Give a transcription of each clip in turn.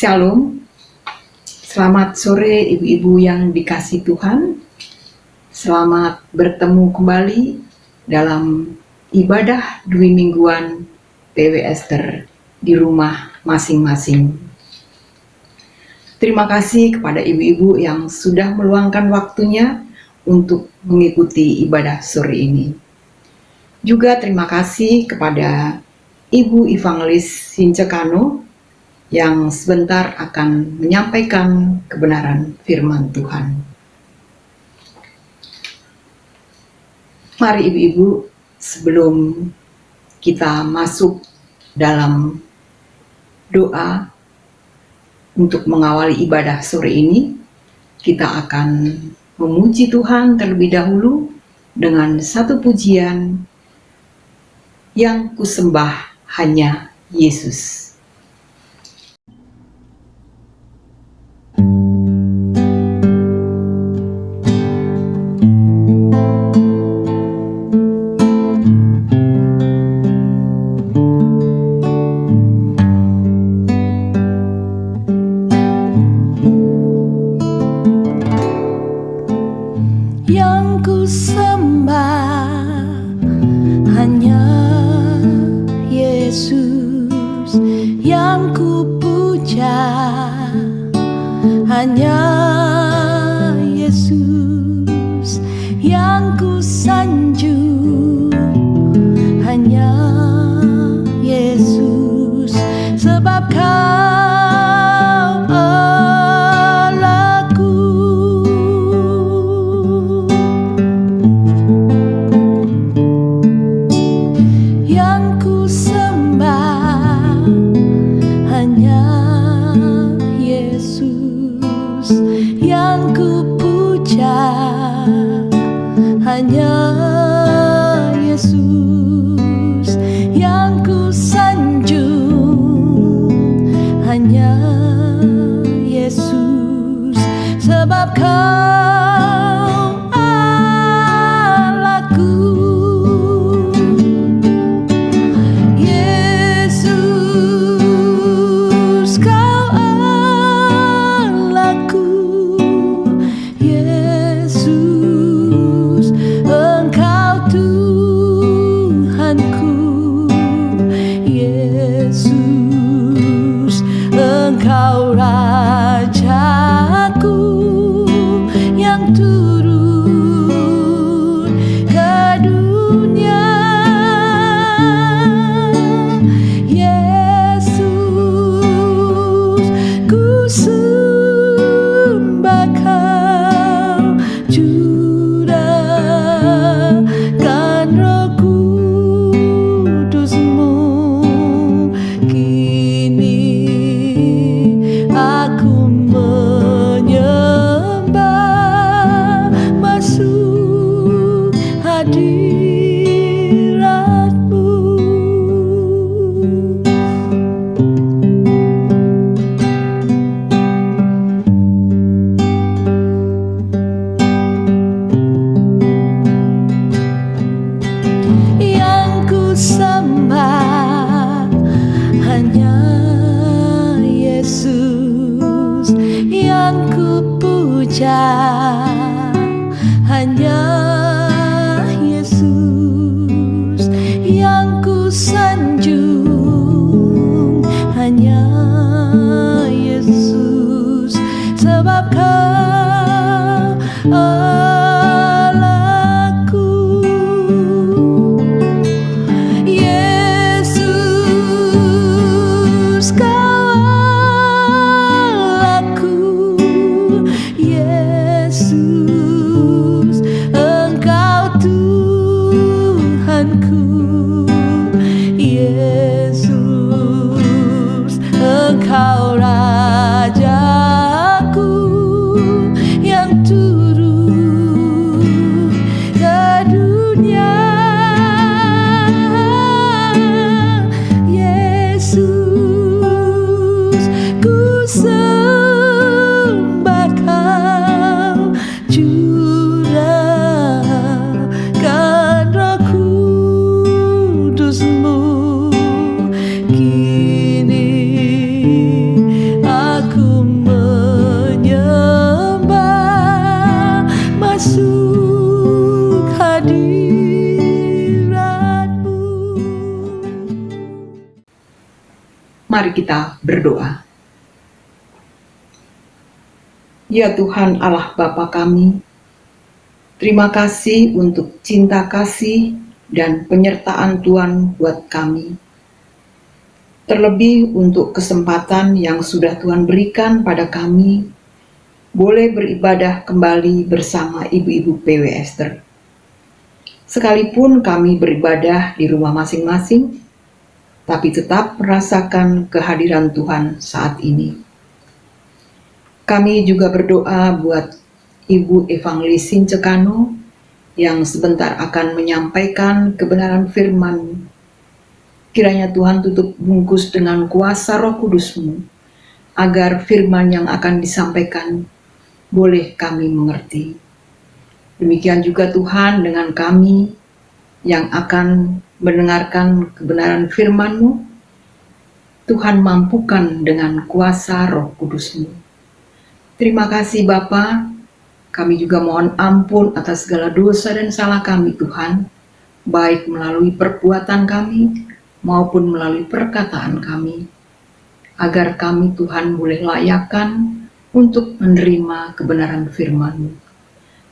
Shalom, selamat sore ibu-ibu yang dikasihi Tuhan. Selamat bertemu kembali dalam ibadah Dwi Mingguan PW Ester di rumah masing-masing. Terima kasih kepada ibu-ibu yang sudah meluangkan waktunya untuk mengikuti ibadah sore ini. Juga terima kasih kepada Ibu Evangelis Hincekano yang sebentar akan menyampaikan kebenaran firman Tuhan. Mari ibu-ibu, sebelum kita masuk dalam doa untuk mengawali ibadah sore ini, kita akan memuji Tuhan terlebih dahulu dengan satu pujian, yang kusembah hanya Yesus. Yang kusembah hanya Yesus, yang kupuja hanya Yesus, yang kusanjung hanya Yesus, sebab Kau yang kupuja hanya Yesus, yang kusanjung hanya Yesus, sebab Kau Engkau Rajaku yang turun ke dunia. Yesus, ku sembah Kau, curahkan Roh Kudus-Mu. Aku menyembah, masuk hadirat-Mu. Yang kusembah hanya Yesus, yang kupuja hanya Yesus, yang kusanjung hanya Yesus, sebab Kau Allahku. Yesus, Yesus, Engkau Tuhan. Mari kita berdoa. Ya Tuhan Allah Bapa kami, terima kasih untuk cinta kasih dan penyertaan Tuhan buat kami. Terlebih untuk kesempatan yang sudah Tuhan berikan pada kami, boleh beribadah kembali bersama ibu-ibu PW Esther. Sekalipun kami beribadah di rumah masing-masing, tapi tetap merasakan kehadiran Tuhan saat ini. Kami juga berdoa buat Ibu Evangelis Cekano yang sebentar akan menyampaikan kebenaran firman. Kiranya Tuhan tutup bungkus dengan kuasa Roh Kudus-Mu, agar firman yang akan disampaikan boleh kami mengerti. Demikian juga Tuhan dengan kami yang akan mendengarkan kebenaran firman-Mu, Tuhan mampukan dengan kuasa Roh Kudus-Mu. Terima kasih Bapa, kami juga mohon ampun atas segala dosa dan salah kami Tuhan, baik melalui perbuatan kami maupun melalui perkataan kami, agar kami Tuhan boleh layakkan untuk menerima kebenaran firman-Mu.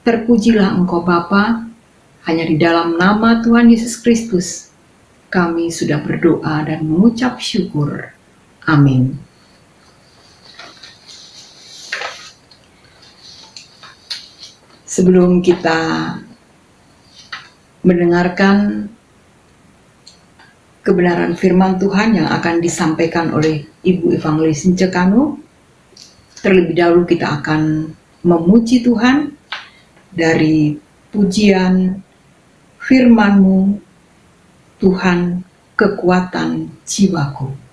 Terpujilah Engkau Bapa, hanya di dalam nama Tuhan Yesus Kristus kami sudah berdoa dan mengucap syukur. Amin. Sebelum kita mendengarkan kebenaran firman Tuhan yang akan disampaikan oleh Ibu Evangelis Cekano, terlebih dahulu kita akan memuji Tuhan dari pujian firman-Mu, Tuhan kekuatan jiwaku.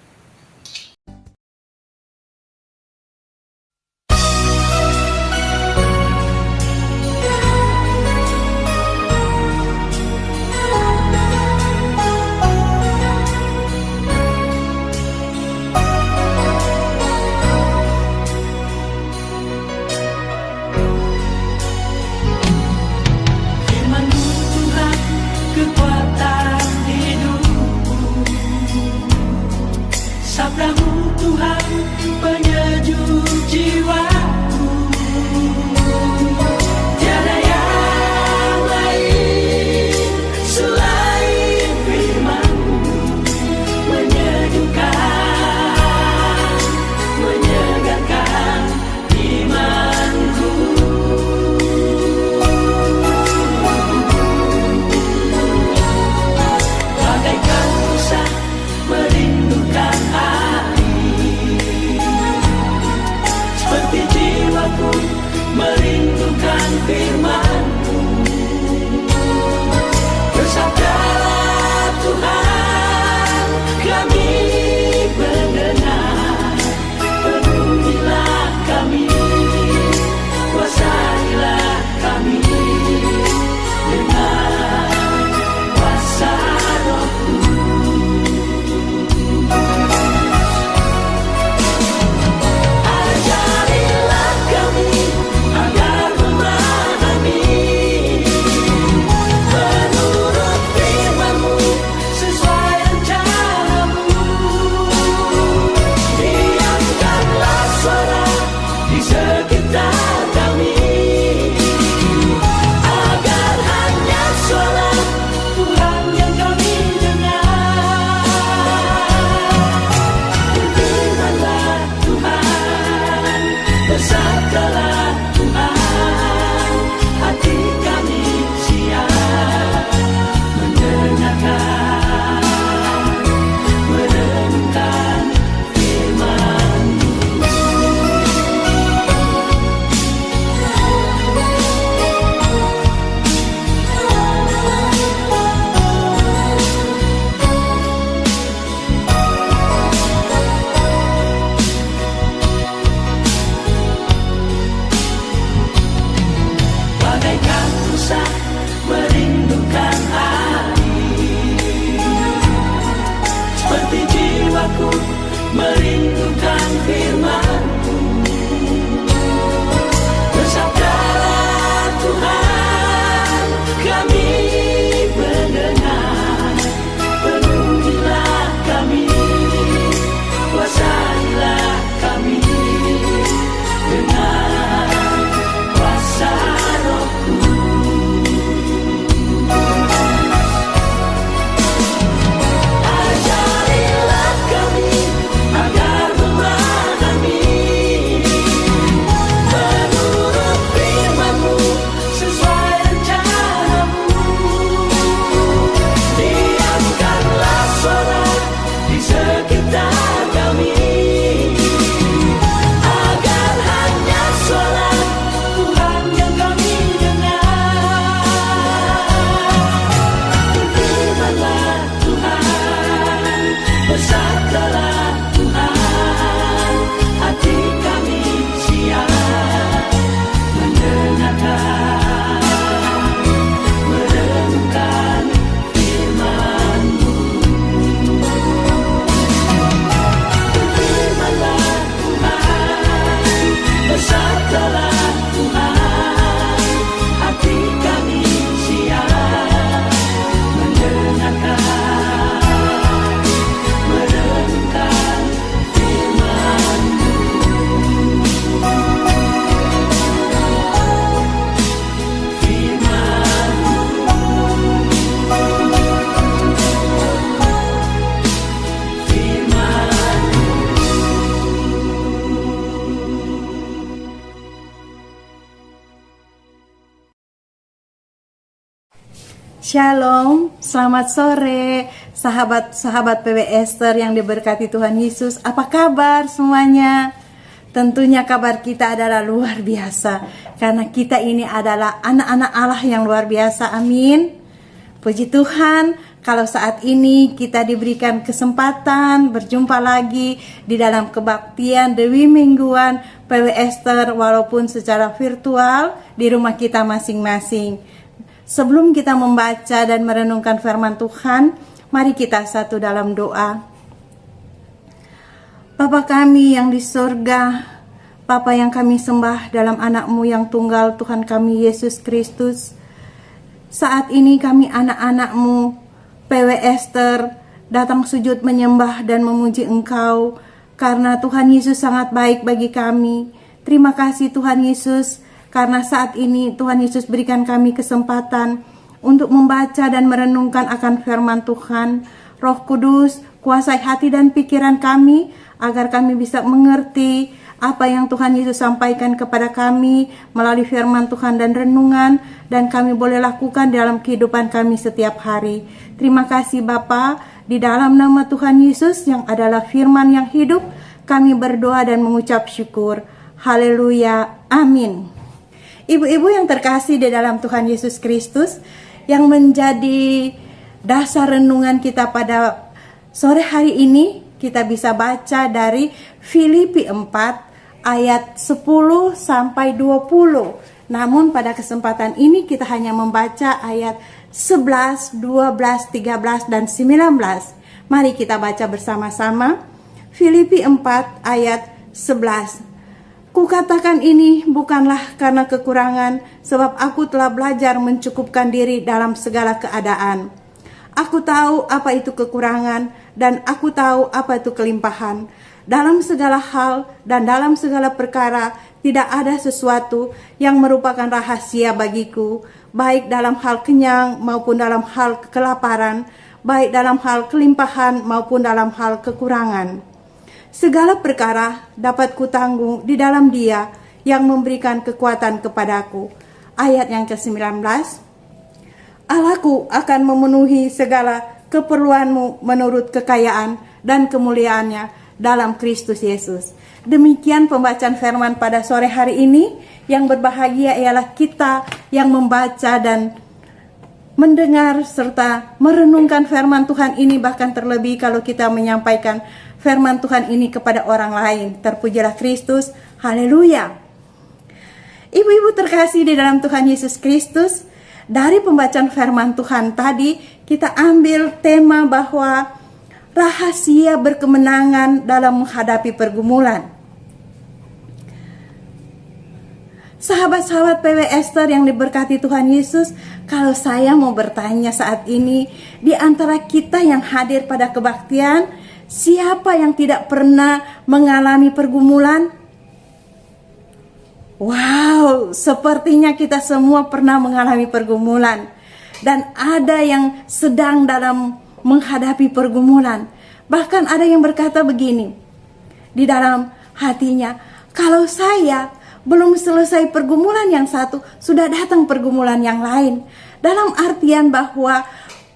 Shalom, selamat sore sahabat-sahabat PW Esther yang diberkati Tuhan Yesus. Apa kabar semuanya? Tentunya kabar kita adalah luar biasa, karena kita ini adalah anak-anak Allah yang luar biasa. Amin. Puji Tuhan, kalau saat ini kita diberikan kesempatan berjumpa lagi di dalam kebaktian Dewi Mingguan PW Esther, walaupun secara virtual di rumah kita masing-masing. Sebelum kita membaca dan merenungkan firman Tuhan, mari kita satu dalam doa. Bapa kami yang di surga, Bapa yang kami sembah dalam anak-Mu yang tunggal, Tuhan kami Yesus Kristus. Saat ini kami anak-anak-Mu, PW Esther, datang sujud menyembah dan memuji Engkau, karena Tuhan Yesus sangat baik bagi kami. Terima kasih Tuhan Yesus, karena saat ini Tuhan Yesus berikan kami kesempatan untuk membaca dan merenungkan akan firman Tuhan. Roh Kudus, kuasai hati dan pikiran kami, agar kami bisa mengerti apa yang Tuhan Yesus sampaikan kepada kami melalui firman Tuhan dan renungan, dan kami boleh lakukan dalam kehidupan kami setiap hari. Terima kasih Bapa, di dalam nama Tuhan Yesus yang adalah firman yang hidup, kami berdoa dan mengucap syukur. Haleluya, amin. Ibu-ibu yang terkasih di dalam Tuhan Yesus Kristus, yang menjadi dasar renungan kita pada sore hari ini, kita bisa baca dari Filipi 4 ayat 10 sampai 20. Namun pada kesempatan ini kita hanya membaca ayat 11, 12, 13 dan 19. Mari kita baca bersama-sama. Filipi 4 ayat 11. Kukatakan ini bukanlah karena kekurangan, sebab aku telah belajar mencukupkan diri dalam segala keadaan. Aku tahu apa itu kekurangan, dan aku tahu apa itu kelimpahan. Dalam segala hal dan dalam segala perkara, tidak ada sesuatu yang merupakan rahasia bagiku, baik dalam hal kenyang maupun dalam hal kelaparan, baik dalam hal kelimpahan maupun dalam hal kekurangan. Segala perkara dapat kutanggung di dalam Dia yang memberikan kekuatan kepadaku. Ayat yang ke-19. Allahku akan memenuhi segala keperluanmu menurut kekayaan dan kemuliaannya dalam Kristus Yesus. Demikian pembacaan firman pada sore hari ini. Yang berbahagia ialah kita yang membaca dan mendengar serta merenungkan firman Tuhan ini, bahkan terlebih kalau kita menyampaikan firman Tuhan ini kepada orang lain. Terpujilah Kristus, haleluya. Ibu-ibu terkasih di dalam Tuhan Yesus Kristus, dari pembacaan firman Tuhan tadi kita ambil tema bahwa rahasia berkemenangan dalam menghadapi pergumulan. Sahabat-sahabat PW Esther yang diberkati Tuhan Yesus, kalau saya mau bertanya saat ini, di antara kita yang hadir pada kebaktian, siapa yang tidak pernah mengalami pergumulan? Wow, sepertinya kita semua pernah mengalami pergumulan. Dan ada yang sedang dalam menghadapi pergumulan. Bahkan ada yang berkata begini di dalam hatinya, kalau saya belum selesai pergumulan yang satu, sudah datang pergumulan yang lain. Dalam artian bahwa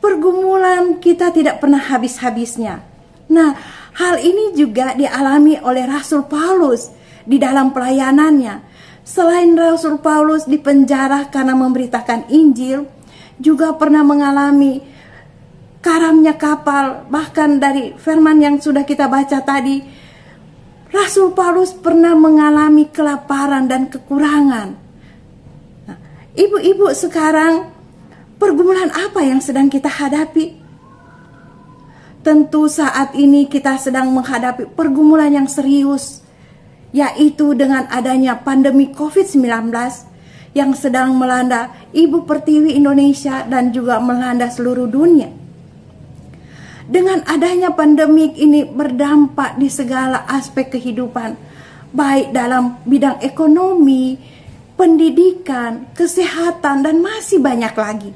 pergumulan kita tidak pernah habis-habisnya. Nah, hal ini juga dialami oleh Rasul Paulus di dalam pelayanannya. Selain Rasul Paulus dipenjara karena memberitakan Injil, juga pernah mengalami karamnya kapal. Bahkan dari firman yang sudah kita baca tadi, Rasul Paulus pernah mengalami kelaparan dan kekurangan. Nah, ibu-ibu sekarang, pergumulan apa yang sedang kita hadapi? Tentu saat ini kita sedang menghadapi pergumulan yang serius, yaitu dengan adanya pandemi COVID-19 yang sedang melanda Ibu Pertiwi Indonesia dan juga melanda seluruh dunia. Dengan adanya pandemik ini berdampak di segala aspek kehidupan, baik dalam bidang ekonomi, pendidikan, kesehatan, dan masih banyak lagi.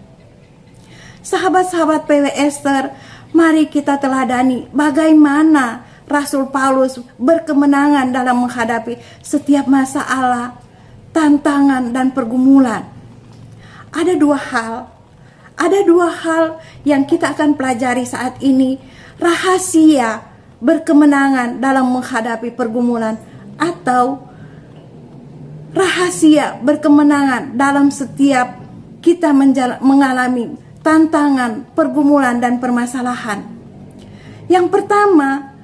Sahabat-sahabat PW Esther, mari kita teladani bagaimana Rasul Paulus berkemenangan dalam menghadapi setiap masalah, tantangan, dan pergumulan. Ada dua hal. Ada dua hal yang kita akan pelajari saat ini. Rahasia berkemenangan dalam menghadapi pergumulan, atau rahasia berkemenangan dalam setiap kita mengalami tantangan, pergumulan, dan permasalahan. Yang pertama,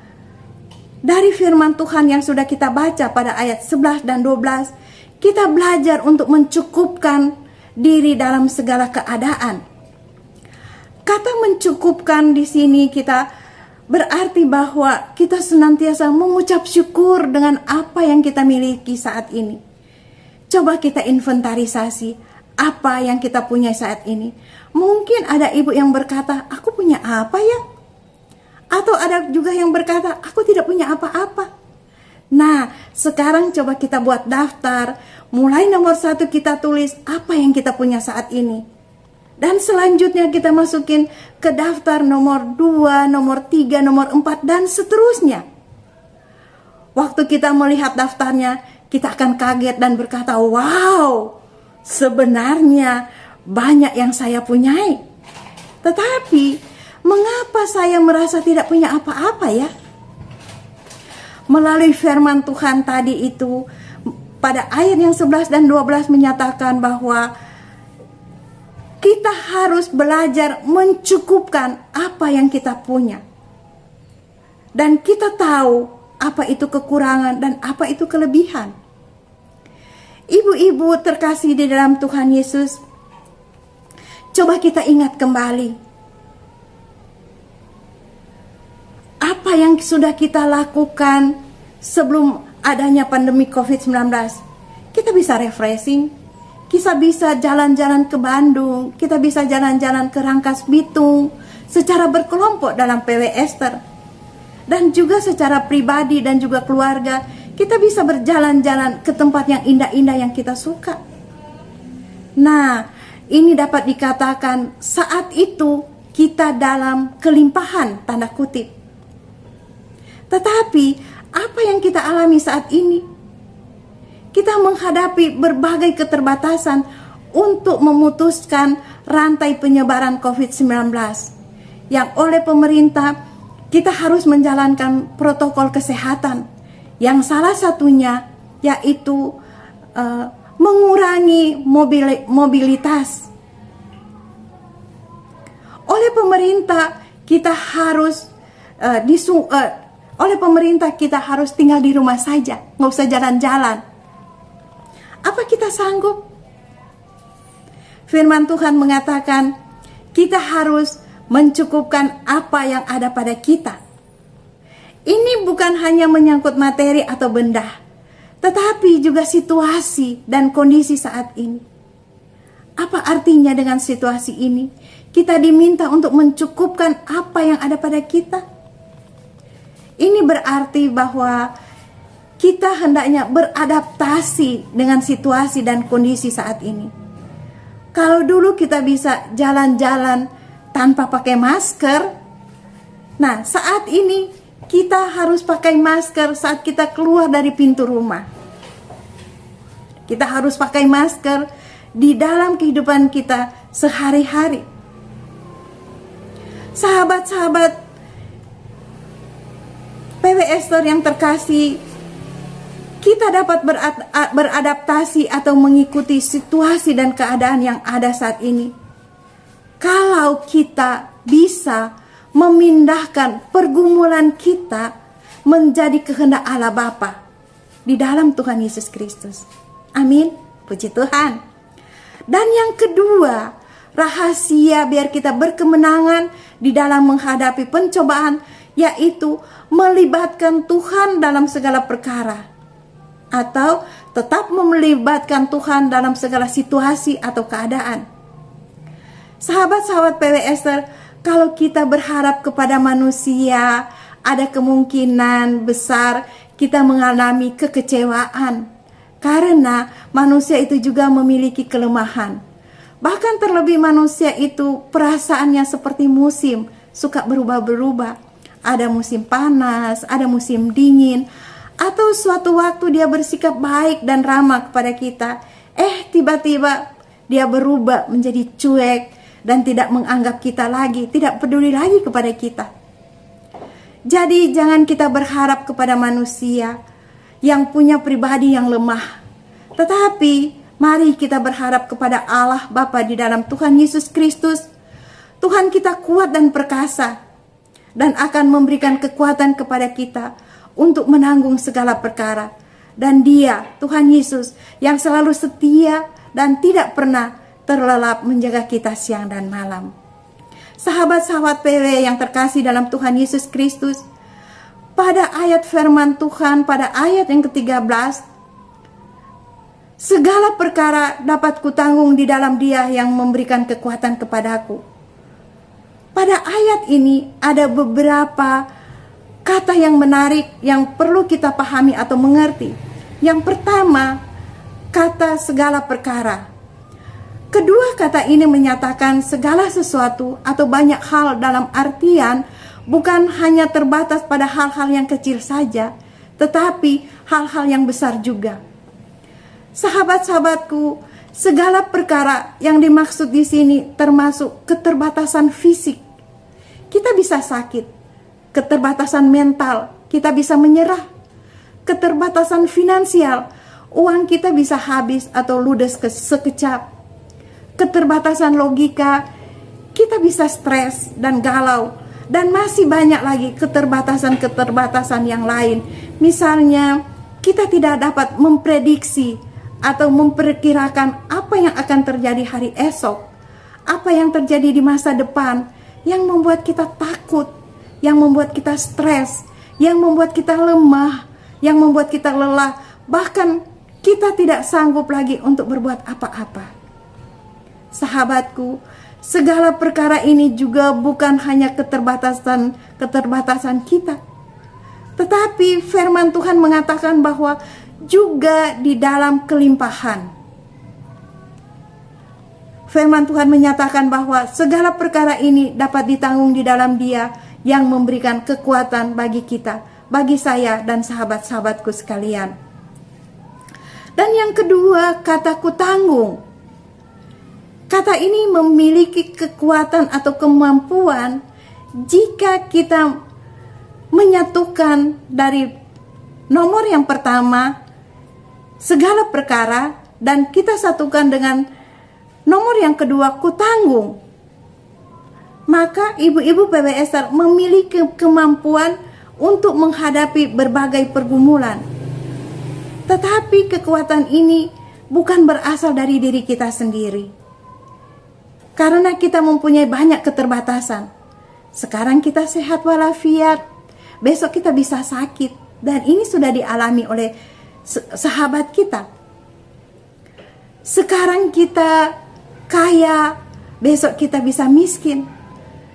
dari firman Tuhan yang sudah kita baca pada ayat 11 dan 12, kita belajar untuk mencukupkan diri dalam segala keadaan. Kata mencukupkan di sini kita berarti bahwa kita senantiasa mengucap syukur dengan apa yang kita miliki saat ini. Coba kita inventarisasi apa yang kita punya saat ini. Mungkin ada ibu yang berkata, aku punya apa ya? Atau ada juga yang berkata, aku tidak punya apa-apa. Nah, sekarang coba kita buat daftar. Mulai nomor 1 kita tulis apa yang kita punya saat ini. Dan selanjutnya kita masukin ke daftar nomor 2, nomor 3, nomor 4, dan seterusnya. Waktu kita melihat daftarnya, kita akan kaget dan berkata, wow, sebenarnya banyak yang saya punyai. Tetapi, mengapa saya merasa tidak punya apa-apa ya? Melalui firman Tuhan tadi itu, pada ayat yang 11 dan 12 menyatakan bahwa kita harus belajar mencukupkan apa yang kita punya. Dan kita tahu apa itu kekurangan dan apa itu kelebihan. Ibu-ibu terkasih di dalam Tuhan Yesus, coba kita ingat kembali apa yang sudah kita lakukan sebelum adanya pandemi COVID-19. Kita bisa refreshing, kita bisa jalan-jalan ke Bandung, kita bisa jalan-jalan ke Rangkas Bitung secara berkelompok dalam PW Esther. Dan juga secara pribadi dan juga keluarga, kita bisa berjalan-jalan ke tempat yang indah-indah yang kita suka. Nah, ini dapat dikatakan saat itu kita dalam kelimpahan, tanda kutip. Tetapi, apa yang kita alami saat ini? Kita menghadapi berbagai keterbatasan untuk memutuskan rantai penyebaran COVID-19. Yang oleh pemerintah, kita harus menjalankan protokol kesehatan. Yang salah satunya yaitu mengurangi mobilitas. Oleh pemerintah, kita harus kita harus tinggal di rumah saja, nggak usah jalan-jalan. Apa kita sanggup? Firman Tuhan mengatakan kita harus mencukupkan apa yang ada pada kita. Ini bukan hanya menyangkut materi atau benda, tetapi juga situasi dan kondisi saat ini. Apa artinya dengan situasi ini? Kita diminta untuk mencukupkan apa yang ada pada kita. Ini berarti bahwa kita hendaknya beradaptasi dengan situasi dan kondisi saat ini. Kalau dulu kita bisa jalan-jalan tanpa pakai masker, nah saat ini kita harus pakai masker saat kita keluar dari pintu rumah. Kita harus pakai masker di dalam kehidupan kita sehari-hari. Sahabat-sahabat PW Esther yang terkasih, kita dapat beradaptasi atau mengikuti situasi dan keadaan yang ada saat ini. Kalau kita bisa memindahkan pergumulan kita menjadi kehendak Allah Bapa di dalam Tuhan Yesus Kristus. Amin. Puji Tuhan. Dan yang kedua, rahasia biar kita berkemenangan di dalam menghadapi pencobaan, yaitu melibatkan Tuhan dalam segala perkara. Atau tetap melibatkan Tuhan dalam segala situasi atau keadaan. Sahabat-sahabat PW Esther, kalau kita berharap kepada manusia, ada kemungkinan besar kita mengalami kekecewaan. Karena manusia itu juga memiliki kelemahan. Bahkan terlebih manusia itu perasaannya seperti musim, suka berubah-berubah. Ada musim panas, ada musim dingin, atau suatu waktu dia bersikap baik dan ramah kepada kita, tiba-tiba dia berubah menjadi cuek dan tidak menganggap kita lagi, tidak peduli lagi kepada kita. Jadi jangan kita berharap kepada manusia yang punya pribadi yang lemah. Tetapi mari kita berharap kepada Allah Bapa di dalam Tuhan Yesus Kristus. Tuhan kita kuat dan perkasa dan akan memberikan kekuatan kepada kita untuk menanggung segala perkara. Dan Dia, Tuhan Yesus, yang selalu setia dan tidak pernah terlelap menjaga kita siang dan malam. Sahabat-sahabat PW yang terkasih dalam Tuhan Yesus Kristus, pada ayat firman Tuhan pada ayat yang ke-13, segala perkara dapat kutanggung di dalam Dia yang memberikan kekuatan kepadaku. Pada ayat ini ada beberapa kata yang menarik yang perlu kita pahami atau mengerti. Yang pertama, kata segala perkara. Kedua kata ini menyatakan segala sesuatu atau banyak hal, dalam artian bukan hanya terbatas pada hal-hal yang kecil saja, tetapi hal-hal yang besar juga. Sahabat-sahabatku, segala perkara yang dimaksud di sini termasuk keterbatasan fisik. Kita bisa sakit, keterbatasan mental, kita bisa menyerah, keterbatasan finansial, uang kita bisa habis atau ludes sekejap, keterbatasan logika, kita bisa stres dan galau, dan masih banyak lagi keterbatasan-keterbatasan yang lain. Misalnya, kita tidak dapat memprediksi atau memperkirakan apa yang akan terjadi hari esok, apa yang terjadi di masa depan, yang membuat kita takut, yang membuat kita stres, yang membuat kita lemah, yang membuat kita lelah, bahkan kita tidak sanggup lagi untuk berbuat apa-apa. Sahabatku, segala perkara ini juga bukan hanya keterbatasan kita, tetapi firman Tuhan mengatakan bahwa juga di dalam kelimpahan. Firman Tuhan menyatakan bahwa segala perkara ini dapat ditanggung di dalam Dia yang memberikan kekuatan bagi kita, bagi saya dan sahabat-sahabatku sekalian. Dan yang kedua, kata kutanggung. Kata ini memiliki kekuatan atau kemampuan jika kita menyatukan dari nomor yang pertama, segala perkara, dan kita satukan dengan nomor yang kedua, kutanggung. Maka ibu-ibu PWSR memiliki kemampuan untuk menghadapi berbagai pergumulan. Tetapi kekuatan ini bukan berasal dari diri kita sendiri. Karena kita mempunyai banyak keterbatasan. Sekarang kita sehat walafiat, besok kita bisa sakit. Dan ini sudah dialami oleh sahabat kita. Sekarang kita kaya, besok kita bisa miskin.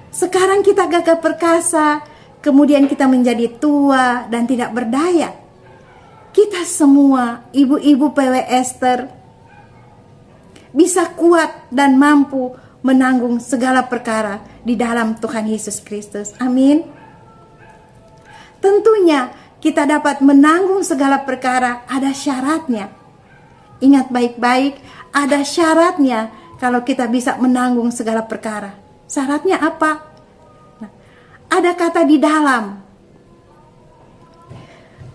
Sekarang kita gagah perkasa, kemudian kita menjadi tua dan tidak berdaya. Kita semua, ibu-ibu PWSR, bisa kuat dan mampu menanggung segala perkara di dalam Tuhan Yesus Kristus. Amin. Tentunya kita dapat menanggung segala perkara, ada syaratnya. Ingat baik-baik, ada syaratnya kalau kita bisa menanggung segala perkara. Syaratnya apa? Nah, ada kata di dalam.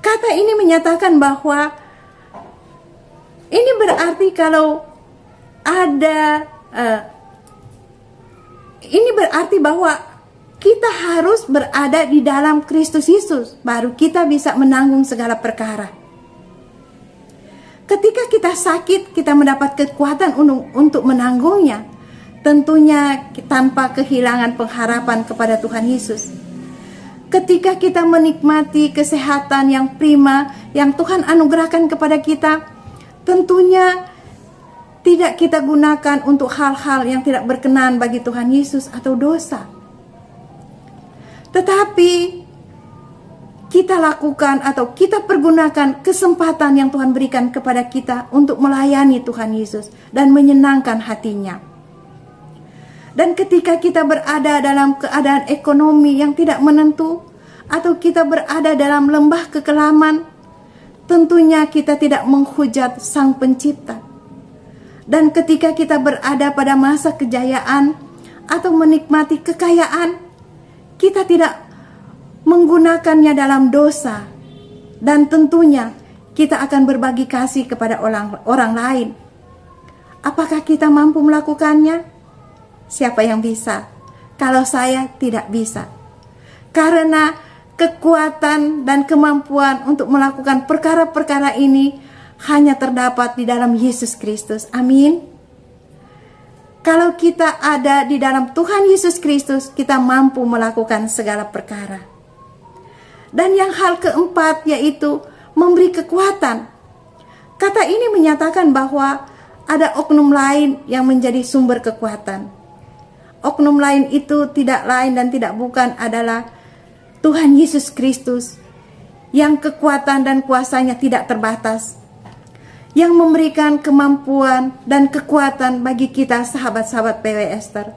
Kata ini menyatakan bahwa ini berarti kalau ada ini berarti bahwa kita harus berada di dalam Kristus Yesus, baru kita bisa menanggung segala perkara. Ketika kita sakit, kita mendapat kekuatan untuk menanggungnya, tentunya tanpa kehilangan pengharapan kepada Tuhan Yesus. Ketika kita menikmati kesehatan yang prima yang Tuhan anugerahkan kepada kita, tentunya tidak kita gunakan untuk hal-hal yang tidak berkenan bagi Tuhan Yesus atau dosa. Tetapi kita lakukan atau kita pergunakan kesempatan yang Tuhan berikan kepada kita untuk melayani Tuhan Yesus dan menyenangkan hatinya. Dan ketika kita berada dalam keadaan ekonomi yang tidak menentu, atau kita berada dalam lembah kekelaman, tentunya kita tidak menghujat Sang Pencipta. Dan ketika kita berada pada masa kejayaan, atau menikmati kekayaan, kita tidak menggunakannya dalam dosa, dan tentunya kita akan berbagi kasih kepada orang lain. Apakah kita mampu melakukannya? Siapa yang bisa? Kalau saya tidak bisa. Karena kekuatan dan kemampuan untuk melakukan perkara-perkara ini hanya terdapat di dalam Yesus Kristus. Amin. Kalau kita ada di dalam Tuhan Yesus Kristus, kita mampu melakukan segala perkara. Dan yang hal keempat yaitu memberi kekuatan. Kata ini menyatakan bahwa ada oknum lain yang menjadi sumber kekuatan. Oknum lain itu tidak lain dan tidak bukan adalah Tuhan Yesus Kristus, yang kekuatan dan kuasanya tidak terbatas, yang memberikan kemampuan dan kekuatan bagi kita sahabat-sahabat PW Esther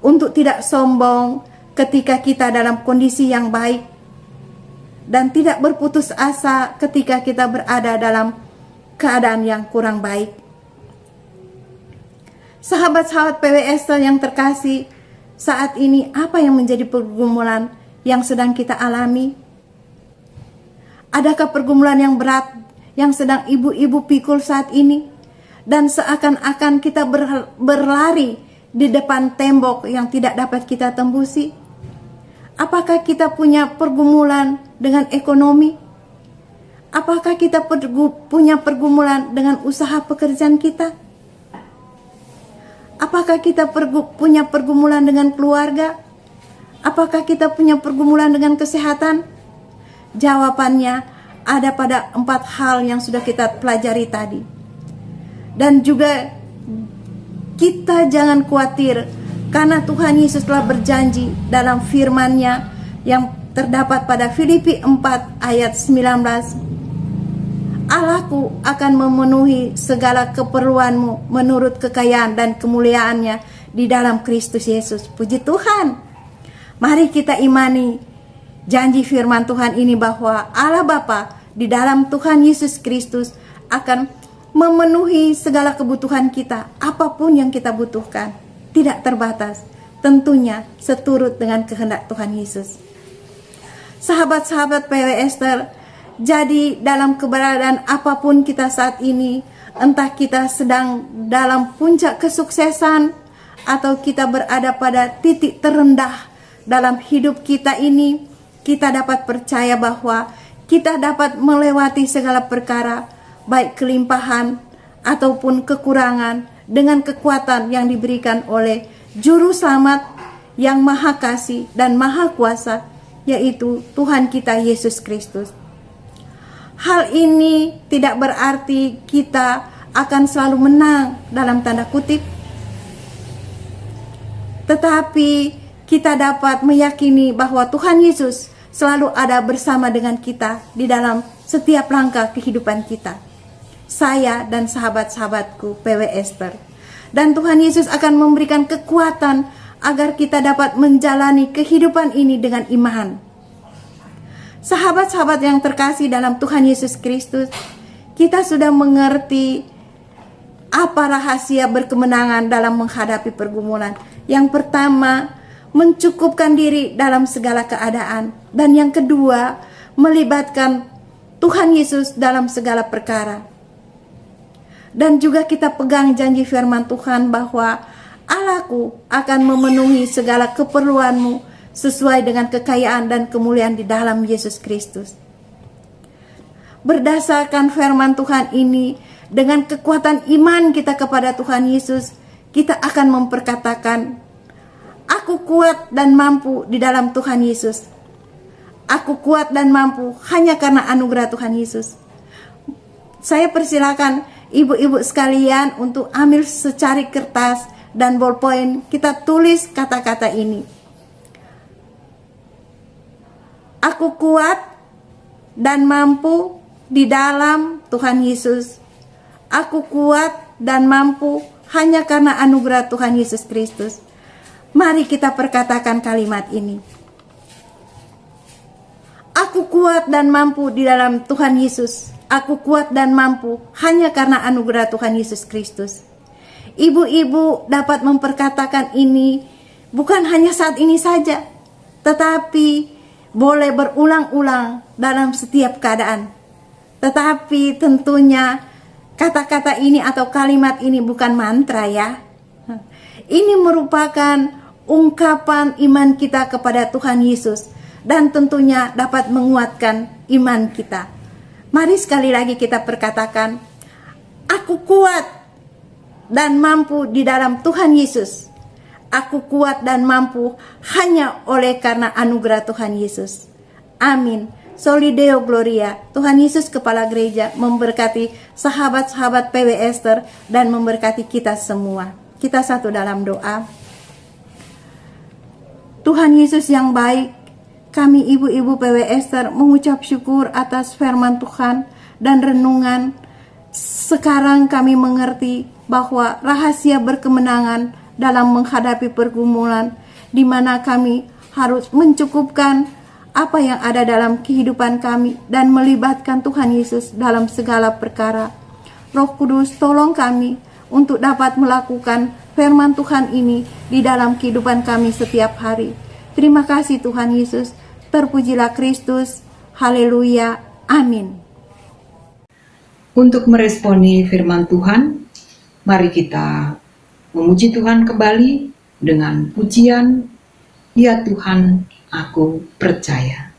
untuk tidak sombong ketika kita dalam kondisi yang baik, dan tidak berputus asa ketika kita berada dalam keadaan yang kurang baik. Sahabat-sahabat PW Esther yang terkasih, saat ini apa yang menjadi pergumulan yang sedang kita alami? Adakah pergumulan yang berat yang sedang ibu-ibu pikul saat ini? Dan seakan-akan kita berlari di depan tembok yang tidak dapat kita tembusi? Apakah kita punya pergumulan dengan ekonomi? Apakah kita punya pergumulan dengan usaha pekerjaan kita? Apakah kita punya pergumulan dengan keluarga? Apakah kita punya pergumulan dengan kesehatan? Jawabannya ada pada 4 hal yang sudah kita pelajari tadi. Dan juga kita jangan khawatir, karena Tuhan Yesus telah berjanji dalam firman-Nya yang terdapat pada Filipi 4 ayat 19. Allahku akan memenuhi segala keperluanmu menurut kekayaan dan kemuliaannya di dalam Kristus Yesus. Puji Tuhan. Mari kita imani janji firman Tuhan ini bahwa Allah Bapa di dalam Tuhan Yesus Kristus akan memenuhi segala kebutuhan kita, apapun yang kita butuhkan, tidak terbatas, tentunya seturut dengan kehendak Tuhan Yesus. Sahabat-sahabat PW Esther, jadi dalam keberadaan apapun kita saat ini, entah kita sedang dalam puncak kesuksesan atau kita berada pada titik terendah dalam hidup kita ini, kita dapat percaya bahwa kita dapat melewati segala perkara, baik kelimpahan ataupun kekurangan, dengan kekuatan yang diberikan oleh Juru Selamat yang Maha Kasih dan Maha Kuasa, yaitu Tuhan kita Yesus Kristus. Hal ini tidak berarti kita akan selalu menang dalam tanda kutip, tetapi kita dapat meyakini bahwa Tuhan Yesus selalu ada bersama dengan kita di dalam setiap langkah kehidupan kita. Saya dan sahabat-sahabatku PW Esther. Dan Tuhan Yesus akan memberikan kekuatan agar kita dapat menjalani kehidupan ini dengan iman. Sahabat-sahabat yang terkasih dalam Tuhan Yesus Kristus, kita sudah mengerti apa rahasia berkemenangan dalam menghadapi pergumulan. Yang pertama, mencukupkan diri dalam segala keadaan. Dan yang kedua, melibatkan Tuhan Yesus dalam segala perkara. Dan juga kita pegang janji firman Tuhan bahwa Allahku akan memenuhi segala keperluanmu sesuai dengan kekayaan dan kemuliaan di dalam Yesus Kristus. Berdasarkan firman Tuhan ini, dengan kekuatan iman kita kepada Tuhan Yesus, kita akan memperkatakan, aku kuat dan mampu di dalam Tuhan Yesus. Aku kuat dan mampu hanya karena anugerah Tuhan Yesus. Saya persilakan ibu-ibu sekalian untuk ambil secari kertas dan ballpoint, kita tulis kata-kata ini. Aku kuat dan mampu di dalam Tuhan Yesus. Aku kuat dan mampu hanya karena anugerah Tuhan Yesus Kristus. Mari kita perkatakan kalimat ini. Aku kuat dan mampu di dalam Tuhan Yesus. Aku kuat dan mampu hanya karena anugerah Tuhan Yesus Kristus. Ibu-ibu dapat memperkatakan ini bukan hanya saat ini saja, tetapi boleh berulang-ulang dalam setiap keadaan. Tetapi tentunya kata-kata ini atau kalimat ini bukan mantra ya. Ini merupakan ungkapan iman kita kepada Tuhan Yesus dan tentunya dapat menguatkan iman kita. Mari sekali lagi kita perkatakan, aku kuat dan mampu di dalam Tuhan Yesus. Aku kuat dan mampu hanya oleh karena anugerah Tuhan Yesus. Amin. Soli Deo Gloria. Tuhan Yesus Kepala Gereja memberkati sahabat-sahabat PW Esther dan memberkati kita semua. Kita satu dalam doa. Tuhan Yesus yang baik, kami ibu-ibu PW Esther mengucap syukur atas firman Tuhan dan renungan. Sekarang kami mengerti bahwa rahasia berkemenangan dalam menghadapi pergumulan, di mana kami harus mencukupkan apa yang ada dalam kehidupan kami dan melibatkan Tuhan Yesus dalam segala perkara. Roh Kudus, tolong kami untuk dapat melakukan firman Tuhan ini di dalam kehidupan kami setiap hari. Terima kasih Tuhan Yesus. Terpujilah Kristus. Haleluya. Amin. Untuk meresponi firman Tuhan, mari kita memuji Tuhan kembali dengan pujian, ya Tuhan, aku percaya.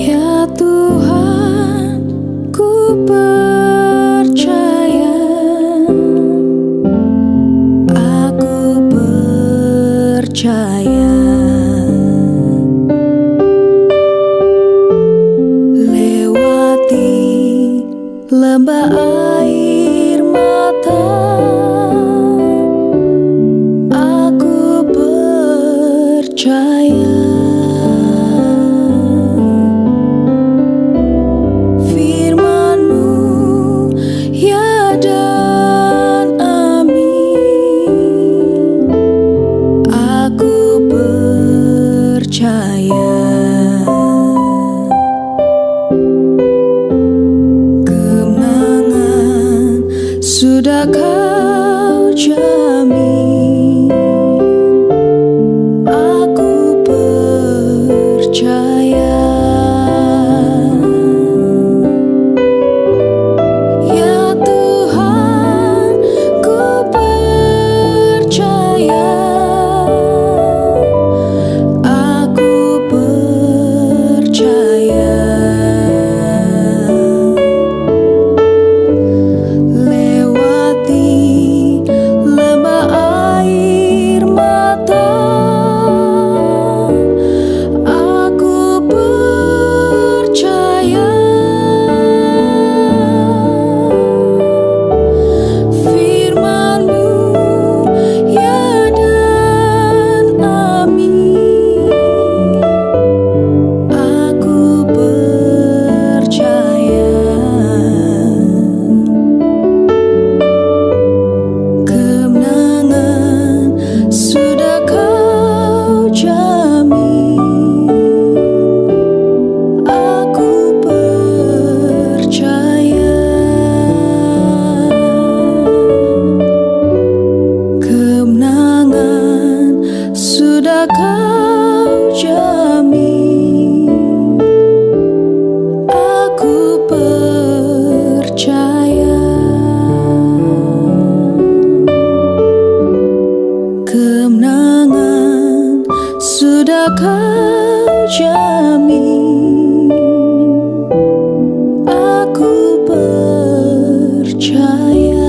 Ya Tuhan, ku percaya, aku percaya. Lewati lembah air mata, aku percaya. Firman-Mu, ya dan amin, aku percaya. Kemenangan sudah Kau jamin, aku percaya. Ya Tuhan, ku percaya, aku percaya. Lewati lembah air mata, aku percaya. Firman-Mu, ya dan amin, aku percaya. Kemenangan sudah Kau jamin, aku percaya. Kemenangan sudah Kau jamin, aku percaya. Kemenangan sudah Kau jamin, aku percaya.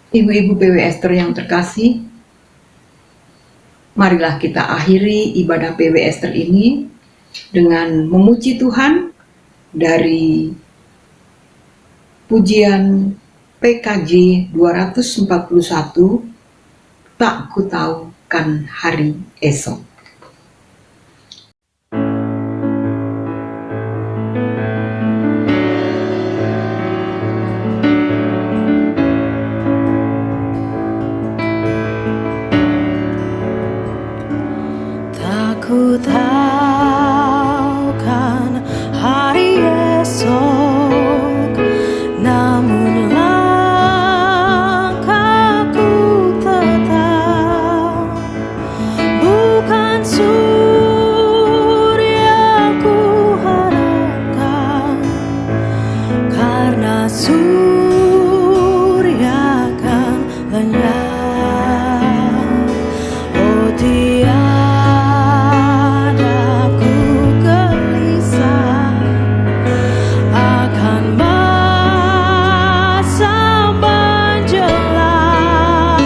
Ibu-ibu PW Ester yang terkasih, marilah kita akhiri ibadah PW Ester ini dengan memuji Tuhan dari pujian PKJ 241, Tak Ku Tahu Kan Hari Esok. Tak ku tahu kan hari esok, namun langkahku tetap bukan surya ku harapkan, karena surya kan lenyap. Oh tiada ku gelisah akan masa menjelang.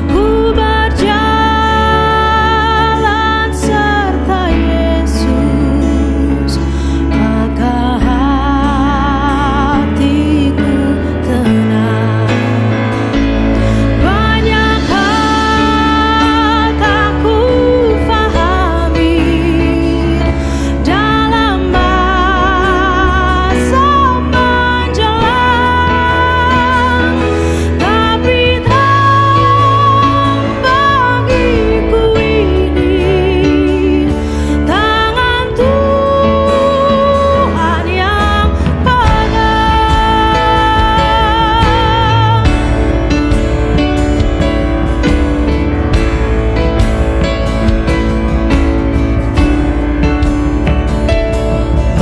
Ku berjalan serta Yesus, maka hatiku tenang. Banyak hal tak ku fahami dalam masa menjelang, tapi terang bagiku ini tangan Tuhan yang pegang.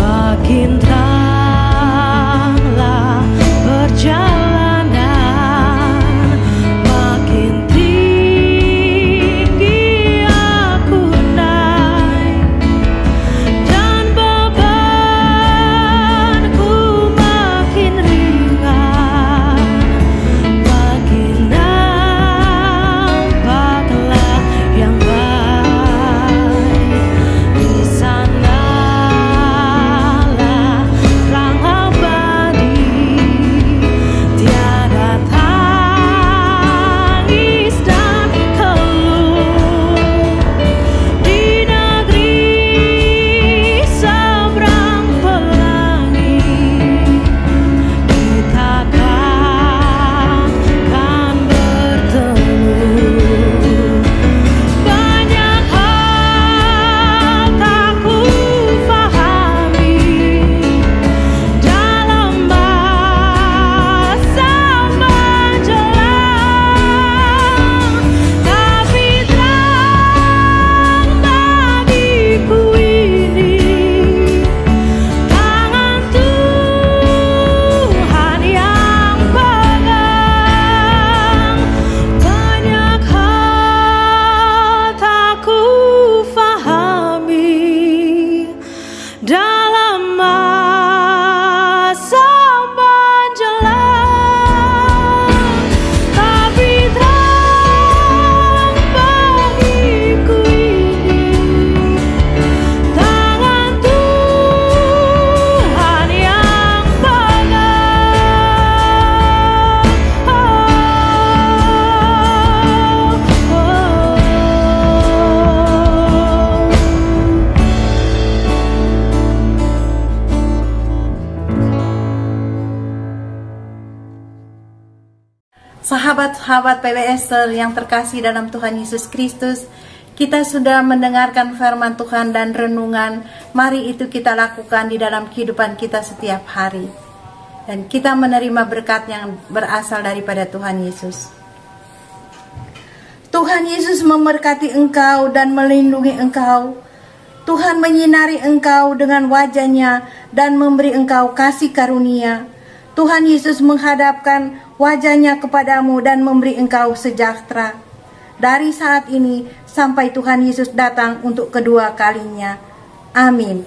Makin teranglah perjalanan, makin tinggi aku naik, dan bebanku makin ringan. Makin nampaklah yang baik. Di sanalah terang abadi, tiada tangis dan keluh. Di negeri seberang pelangi, kita kan bertemu. Banyak hal tak ku fahami dalam masa menjelang, tapi terang bagiku ini tangan Tuhan yang pegang. Banyak hal tak ku fahami dalam masa menjelang, tapi terang bagiku ini tangan Tuhan yang Sahabat-sahabat PW Ester yang terkasih dalam Tuhan Yesus Kristus, kita sudah mendengarkan firman Tuhan dan renungan. Mari itu kita lakukan di dalam kehidupan kita setiap hari, dan kita menerima berkat yang berasal daripada Tuhan Yesus. Tuhan Yesus memberkati engkau dan melindungi engkau. Tuhan menyinari engkau dengan wajah-Nya dan memberi engkau kasih karunia. Tuhan Yesus menghadapkan wajah-Nya kepadamu dan memberi engkau sejahtera. Dari saat ini sampai Tuhan Yesus datang untuk kedua kalinya. Amin.